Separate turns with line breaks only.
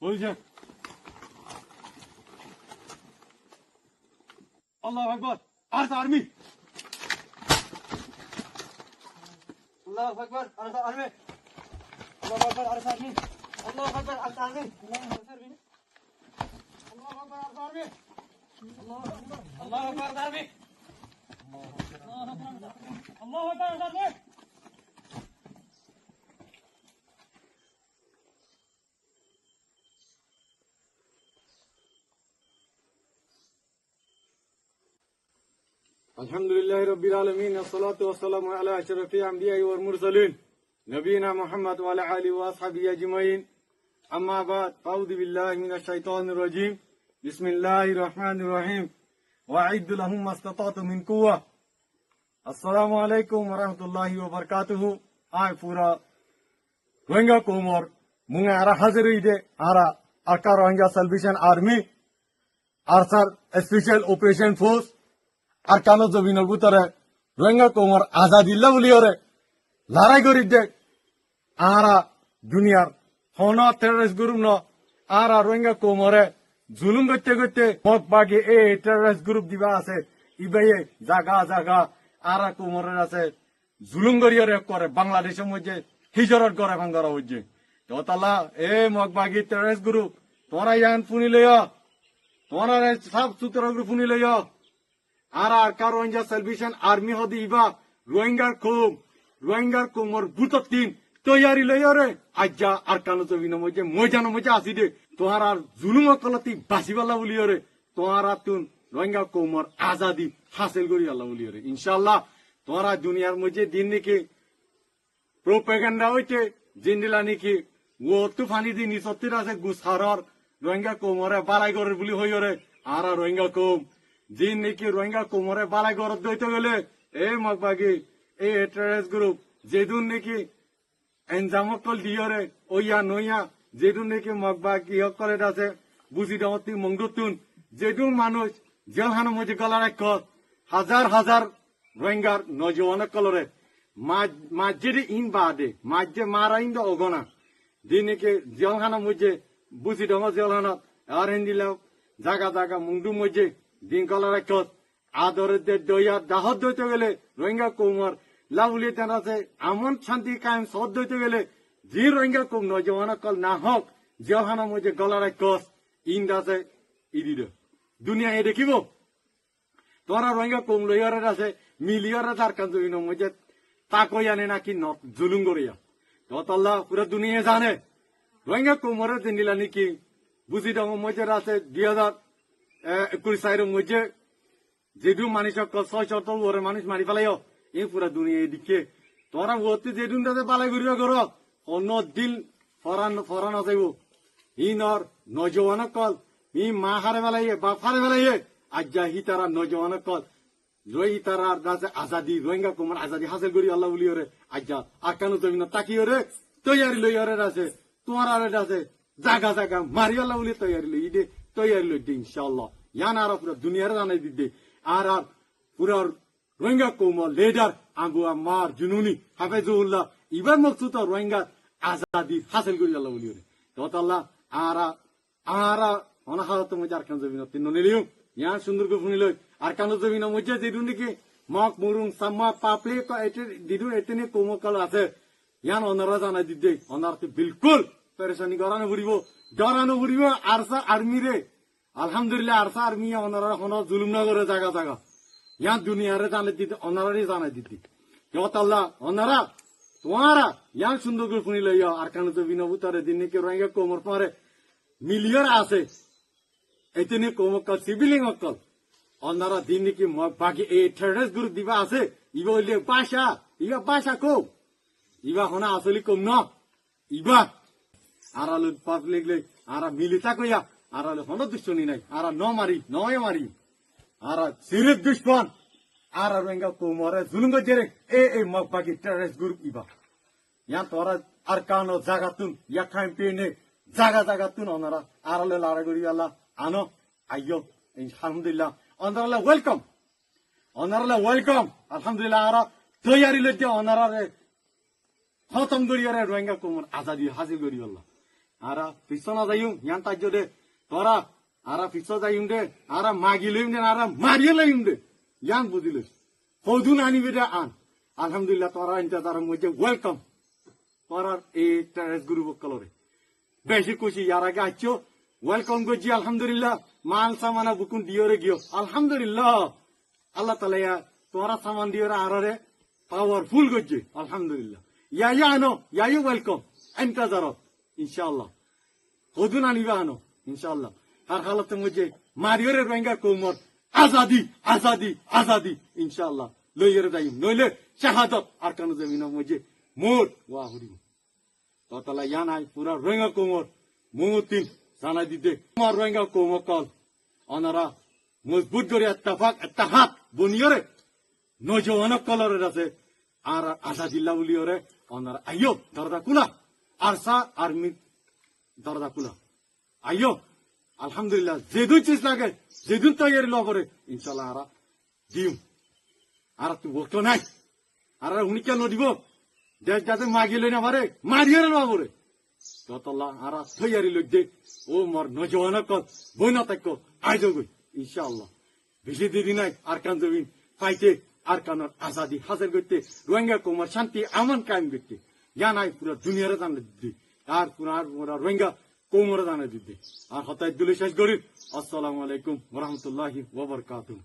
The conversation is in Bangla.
ওই যে আল্লাহু আকবার আর আর্মি আল্লাহু আকবার আর আর্মি আল্লাহু আকবার আর আর্মি আল্লাহু আকবার আর আর্মি আল্লাহু আকবার আর আর্মি আল্লাহু আকবার আর আর্মি আল্লাহু আকবার আর আর্মি अल्हम्दुलिल्लाहि रब्बिल आलमीन अस्सलातु वस्सलामु अला अशरफिल अंबिया'i वल मुरसलीन नबीना मुहम्मद व अला आलिहि व अस्हाबिहि अजमईन अम्मा बाद अऊज़ु बिल्लाहि मिनश शैतानिर रजीम बिस्मिल्लाहिर रहमानिर रहीम वअइद्दु लहुम मस्ततातु मिन कुव्वा अस्सलामु अलैकुम व रहमतुल्लाहि व बरकातुहु आय पूरा रोहिंग्या कोमर मुंगे आरा हाजिर इदे आरा आका रोहिंग्या सल्वेशन आर्मी आरसार स्पेशल ऑपरेशन फोर्स আর কেন জমিনের ভিতরে রোহিঙ্গা কোমর আজাদিল্লা বলি ওরে লড়াই করি দে আরা দুনিয়ার হন টেররিস্ট গ্রুপ ন আরা রোহিঙ্গা কোমরে জুলুম করতে করতে মগ বাকি এই টেররিস্ট গ্রুপ দিবা আছে ইবাই জাগা জাগা আরা কোমরের আছে জুলুম করি ওরে করে বাংলাদেশের মধ্যে হিজরত করে ভাঙ্গারা হচ্ছে তো তালা এ মগ বাকি টেররিস্ট গ্রুপ তোরা ইয়ান ফুনি লইয়া তোরা সব সূত্র গ্রুপ ফুনি লইয়া আরা আরকা রোহিঙ্গা সালভেশন আর্মি হদি ইবা রোহিঙ্গার কোমর বুততিন তৈয়ারি লইরে আজ্জা আরকানো জমিন মজে ময়জানো মজে আসি দে তোহার আর জুলুম কলতি বাসিবাল্লা বলিরে তোহার তুন রোহিঙ্গা কোমর আজাদি হাসিল করি আল্লাহ বলিরে ইনশাআল্লাহ তোহারা দুনিয়ার মধ্যে দিন নাকি প্রোপাগান্ডা হইতে জিন্দিলা নাকি ও তুফানি দিন সত্যি আছে গুসারর রোহিঙ্গা কোমরে বালাই করে বলি হইরে আরা রোহিঙ্গা কোম জিন নাকি রোহিঙ্গা কোমরে বালাই গরত দইতে গেলে এ মগবাগি এই টেররিস্ট গ্রুপ যেদুন নাকি এনজামকল দিয়রে ওইয়া নইয়া যেদুন নাকি মগবাগি হকলে আছে বুঝি দাওতি মংদুতুন যেদুন মানুষ জেলখানা মধ্যে গলা রাখ হাজার হাজার রোহিঙ্গার নজওয়ান কলরে মাঝে ইন বাদে মাঝে মারা ইন অগনা দিন নাকি জেলখানা মধ্যে বুঝি দাও জেলখানা আর হিন্দিলাও জাগা জাগা মুংদু মধ্যে দিন কলা রাখ আদরের দইয়া দাহত দইতে গেলে রোহিঙ্গা কোমর লাউলি তেন আছে এমন শান্তি কায়েম সদ দইতে গেলে যে রোহিঙ্গা কোম নজওয়ান কল না হোক জেলখানা মধ্যে গলা রাখ ইন্দ আছে ইদিদ দুনিয়া এ দেখিব তোরা রোহিঙ্গা কোম লইয়ারে আছে মিলিয়রে তার কাজইন মধ্যে তাকই আনে নাকি জুলুম করিয়া তল্লাহ পুরো দুনিয়া জানে রোহিঙ্গা কোমরের দিনিলা নাকি বুঝি দাও মধ্যে আছে 2021 সালের মধ্যে যেদুন মানুষ ছয় শত ওরে মানুষ মারি ফেলাইও এই পুরা দুনিয়া এদিকে তোরা ওতে যেদুন তাতে পালাই ঘুরিয়া কর অন্য দিন ফরান যাইব ইনর নজওয়ান কল ই মা হারে ফেলাইয়ে বাপ হারে ফেলাইয়ে আজ্জা হি তারা নজওয়ান কল লই তারা দাসে আজাদি রোহিঙ্গা কোমর আজাদি হাসিল করি আল্লাহ বলি ওরে আজ্জা আকানো জমিন তাকি ওরে তৈয়ারি লই ওরে আছে তোমার আরে আছে জাগা জাগা মারি আল্লাহ বলি তৈয়ারি লই দে তৈয়ারি লই দে ইনশাআল্লাহ ইয়ান আর পুরা দুনিয়ার জানাই দিতে আর পুরা রোহিঙ্গা কোমর লিডার আবু আম্মার জুনুনি হাফেজুল্লাহ ইবার মকসুদ রোহিঙ্গা আজাদি হাসিল করি আল্লাহ বলি ওরে তো আল্লাহ আরা অনাহারত মধ্যে আর কান জমিন তিন নিলিও ইয়ান সুন্দর করে শুনি লই আর কান জমিন মধ্যে যেদুন নাকি মক মুরুং সাম্মা পাপলে দিদুন এতেনে কোমকাল আছে ইয়ান অনারা জানাই দিতে অনারতে বিলকুল পেরেশানি করানো ঘুরিব ডরানো ঘুরিব আরসা আর্মি রে আলহামদুলিল্লাহ আরসা আর্মি অনারা হন জুলুম না করে জায়গা জায়গা ইয়ান দুনিয়ারে জানাই দিতে অনারারই জানাই দিতে আল্লাহ অনারা তোমারা ইয়ান সুন্দর করে শুনি লইয়া আর কান জমিন উতারে দিন নাকি রোহিঙ্গা কোমর পরে মিলিয়ন আছে এতেনে কোমকাল সিভিলিং অকল অনারা দিন নাকি বাকি এই টেররিস্ট গ্রুপ দিবা আছে ইবা হইলে বাসা কো ইবা হনা আসলে কম ন ইবা আরালু পাবলিক লে আরা মিলিতা কইয়া আরালে হন দুশ্মনী নাই আরা নয় মারি আরা সিরিয়াস দুশ্মন আরা রোহিঙ্গা কোমরে জুলুম গজরে এ মগ বাকি টেররিস্ট গ্রুপ ইবা ইয়া তোরা আর কানো জাগাতুন ইয়া ক্যাম্পেইনে জাগাতুন অনারা আরালে লারা করি আল্লাহ আনো আইয়ো আলহামদুলিল্লাহ অনারা ওয়েলকাম আলহামদুলিল্লাহ আরা তৈয়ারি লইতে অনারা খতম করি রোহিঙ্গা কোমর আজাদি হাসিল করি আল্লাহ আরা পিছনা যাইম ইয়ান তাজ্য দে তোরা আরা পিছ যাইম দে আরা মাগি লইম দে আরা মারিয়ে লইম দে ইয়ান বুঝিল হদুন আনিবে দে আন আলহামদুলিল্লাহ তোরা ইন্তজার মধ্যে ওয়েলকাম তোরার এই টেরেস গুরু বকলরে বেশি খুশি ইয়ার আগে আছো ওয়েলকাম করছি আলহামদুলিল্লাহ মাল সামানা বুকুন দিওরে গিয়ে আলহামদুলিল্লাহ আল্লাহ তালা তোরা সামান দিওরে আরে পাওয়ারফুল করছে আলহামদুলিল্লাহ ইয়া আনো ইয়া ওয়েলকাম ইন্তজার ইনশাআল্লাহ হদুন আনিবে আনো ইনশাআল্লাহ আর হালতের মধ্যে মারিওরে রোহিঙ্গা কোমর আজাদি আজাদি আজাদি ইনশাআল্লাহ লইয়ের যাই নইলে শাহাদত আর কানো জমিনের মধ্যে মোর ওয়া হরি ততলা ইয়ানাই পুরা রোহিঙ্গা কোমর মুতিন জানাই দিতে আমার রোহিঙ্গা কোমর কল অনারা মজবুত করে এত্তাহাত বনিয়রে নজওয়ানক কলরের আছে আর আজাদিল্লাহ বলিয়রে অনারা আইয়ো দরজা কুলা আরসা আর্মি দরজা কুলা আইয়ো আলহামদুলিল্লাহ যেদুন চিজ লাগে যেদুন তৈরি লবরে ইনশাল্লাহ আরা দিম আর তুই বলতো নাই আর উনি কেন দিব দেশ যাতে মাগিলে না পারে মারিয়ে না পারে ততলা আর তৈরি লোক দে ও মর নজওয়ান কল বই না থাকো আই যাবই ইনশাআল্লাহ বেশি দেরি নাই আর কান জমিন পাইতে আর কানোর আজাদি হাজার করতে রোহিঙ্গা কুমার শান্তি আমন কায়েম করতে নাই পুরো দুনিয়ার জানা দিদি আর পুরা রোহিঙ্গা কোমর জানা দিদি আর হতায় দুলে শেষ করি আসসালামু আলাইকুম ওয়া রাহমাতুল্লাহি ওয়া বারাকাতুহু